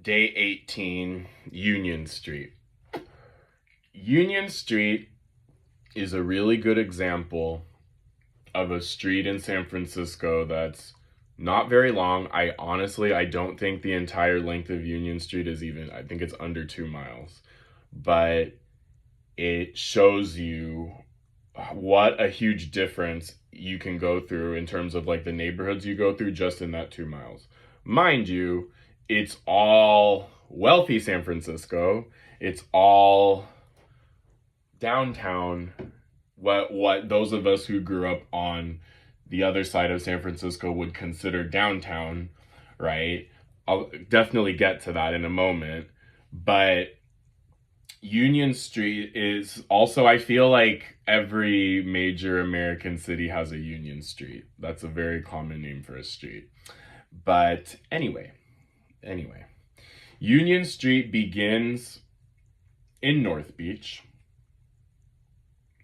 Day 18, Union Street. Union Street is a really good example of a street in San Francisco that's not very long. I don't think the entire length of Union Street is even, I think it's under 2 miles. But it shows you what a huge difference you can go through in terms of like the neighborhoods you go through just in that 2 miles. Mind you, it's all wealthy San Francisco. It's all downtown. What those of us who grew up on the other side of San Francisco would consider downtown, right? I'll definitely get to that in a moment. But Union Street is also, I feel like every major American city has a Union Street. That's a very common name for a street. But anyway, Union Street begins in North Beach.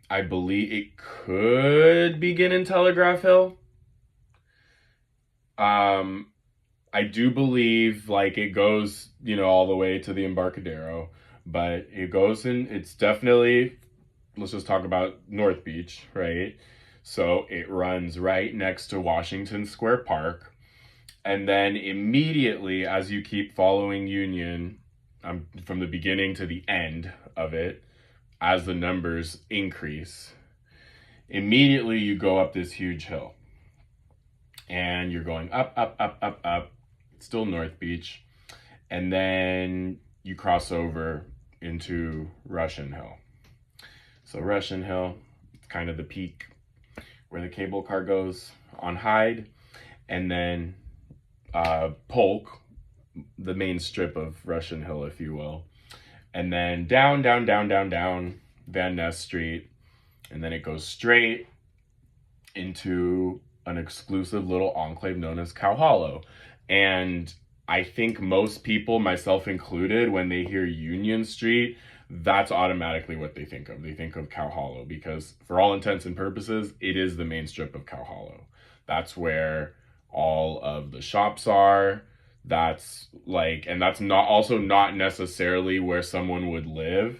I believe it could begin in Telegraph Hill. I do believe like it goes, all the way to the Embarcadero, but it's definitely, let's just talk about North Beach, right? So it runs right next to Washington Square Park. And then immediately, as you keep following Union, from the beginning to the end of it, as the numbers increase, immediately you go up this huge hill. And you're going up, up, up, up, up. It's still North Beach. And then you cross over into Russian Hill. So Russian Hill, it's kind of the peak where the cable car goes on Hyde. And then Polk, the main strip of Russian Hill, if you will. And then down, Van Ness Street. And then it goes straight into an exclusive little enclave known as Cow Hollow. And I think most people, myself included, when they hear Union Street, that's automatically what they think of. They think of Cow Hollow because for all intents and purposes, it is the main strip of Cow Hollow. That's where all of the shops are. That's not necessarily where someone would live,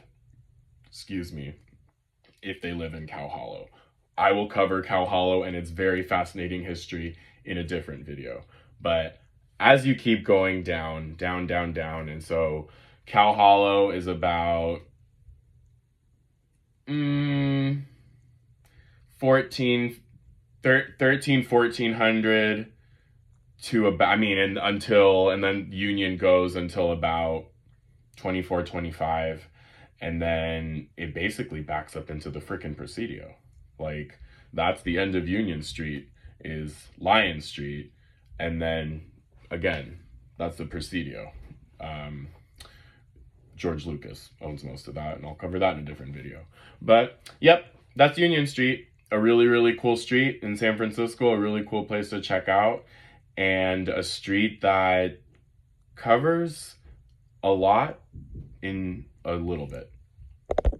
if they live in Cow Hollow. I will cover Cow Hollow and its very fascinating history in a different video. But as you keep going down, and so Cow Hollow is about 1400 to about, and then Union goes until about 2425, and then it basically backs up into the frickin' Presidio. Like, that's the end of Union Street, is Lion Street, and then, again, that's the Presidio. George Lucas owns most of that, and I'll cover that in a different video. But, yep, that's Union Street, a really, really cool street in San Francisco, a really cool place to check out, and a street that covers a lot in a little bit.